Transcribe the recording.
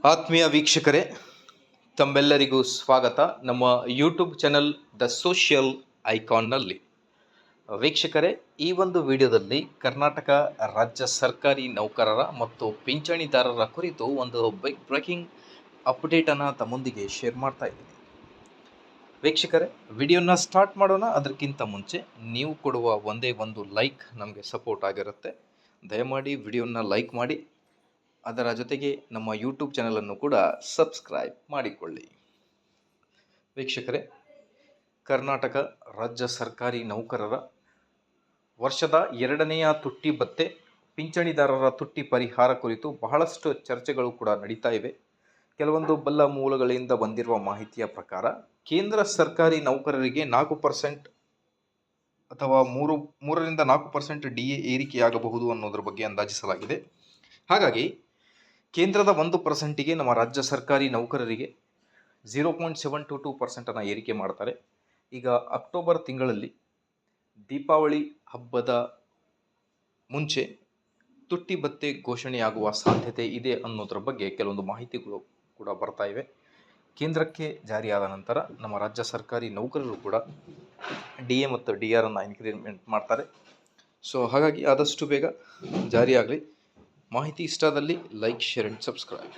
ಆತ್ಮೀಯ ವೀಕ್ಷಕರೇ, ತಮ್ಮೆಲ್ಲರಿಗೂ ಸ್ವಾಗತ ನಮ್ಮ ಯೂಟ್ಯೂಬ್ ಚಾನಲ್ ದ ಸೋಷಿಯಲ್ ಐಕಾನ್ನಲ್ಲಿ. ವೀಕ್ಷಕರೇ, ಈ ಒಂದು ವಿಡಿಯೋದಲ್ಲಿ ಕರ್ನಾಟಕ ರಾಜ್ಯ ಸರ್ಕಾರಿ ನೌಕರರ ಮತ್ತು ಪಿಂಚಣಿದಾರರ ಕುರಿತು ಒಂದು ಬಿಗ್ ಬ್ರೇಕಿಂಗ್ ಅಪ್ಡೇಟನ್ನು ತಮ್ಮೊಂದಿಗೆ ಶೇರ್ ಮಾಡ್ತಾ ಇದ್ದೀನಿ. ವೀಕ್ಷಕರೇ, ವಿಡಿಯೋನ ಸ್ಟಾರ್ಟ್ ಮಾಡೋಣ. ಅದಕ್ಕಿಂತ ಮುಂಚೆ ನೀವು ಕೊಡುವ ಒಂದೇ ಒಂದು ಲೈಕ್ ನಮಗೆ ಸಪೋರ್ಟ್ ಆಗಿರುತ್ತೆ. ದಯಮಾಡಿ ವಿಡಿಯೋನ ಲೈಕ್ ಮಾಡಿ, ಅದರ ಜೊತೆಗೆ ನಮ್ಮ ಯೂಟ್ಯೂಬ್ ಚಾನಲನ್ನು ಕೂಡ ಸಬ್ಸ್ಕ್ರೈಬ್ ಮಾಡಿಕೊಳ್ಳಿ. ವೀಕ್ಷಕರೇ, ಕರ್ನಾಟಕ ರಾಜ್ಯ ಸರ್ಕಾರಿ ನೌಕರರ ವರ್ಷದ 2ನೆಯ ತುಟ್ಟಿ ಭತ್ಯೆ, ಪಿಂಚಣಿದಾರರ ತುಟ್ಟಿ ಪರಿಹಾರ ಕುರಿತು ಬಹಳಷ್ಟು ಚರ್ಚೆಗಳು ಕೂಡ ನಡೀತಾ ಇವೆ. ಕೆಲವೊಂದು ಬಲ್ಲ ಮೂಲಗಳಿಂದ ಬಂದಿರುವ ಮಾಹಿತಿಯ ಪ್ರಕಾರ ಕೇಂದ್ರ ಸರ್ಕಾರಿ ನೌಕರರಿಗೆ 4% ಅಥವಾ 3ರಿಂದ 4% DA ಏರಿಕೆಯಾಗಬಹುದು ಅನ್ನೋದ್ರ ಬಗ್ಗೆ ಅಂದಾಜಿಸಲಾಗಿದೆ. ಹಾಗಾಗಿ ಕೇಂದ್ರದ 1%ಗೆ ನಮ್ಮ ರಾಜ್ಯ ಸರ್ಕಾರಿ ನೌಕರರಿಗೆ 0.722% ಏರಿಕೆ ಮಾಡ್ತಾರೆ. ಈಗ ಅಕ್ಟೋಬರ್ ತಿಂಗಳಲ್ಲಿ ದೀಪಾವಳಿ ಹಬ್ಬದ ಮುಂಚೆ ತುಟ್ಟಿ ಭತ್ಯೆ ಘೋಷಣೆಯಾಗುವ ಸಾಧ್ಯತೆ ಇದೆ ಅನ್ನೋದ್ರ ಬಗ್ಗೆ ಕೆಲವೊಂದು ಮಾಹಿತಿಗಳು ಕೂಡ ಬರ್ತಾ ಇವೆ. ಕೇಂದ್ರಕ್ಕೆ ಜಾರಿಯಾದ ನಂತರ ನಮ್ಮ ರಾಜ್ಯ ಸರ್ಕಾರಿ ನೌಕರರು ಕೂಡ DA ಮತ್ತು DR ಅನ್ನು ಇನ್ಕ್ರಿಮೆಂಟ್ ಮಾಡ್ತಾರೆ. ಸೊ ಹಾಗಾಗಿ ಆದಷ್ಟು ಬೇಗ ಜಾರಿಯಾಗಲಿ. ಮಾಹಿತಿ ಇಷ್ಟದಲ್ಲಿ ಲೈಕ್, ಶೇರ್ ಆ್ಯಂಡ್ ಸಬ್ಸ್ಕ್ರೈಬ್.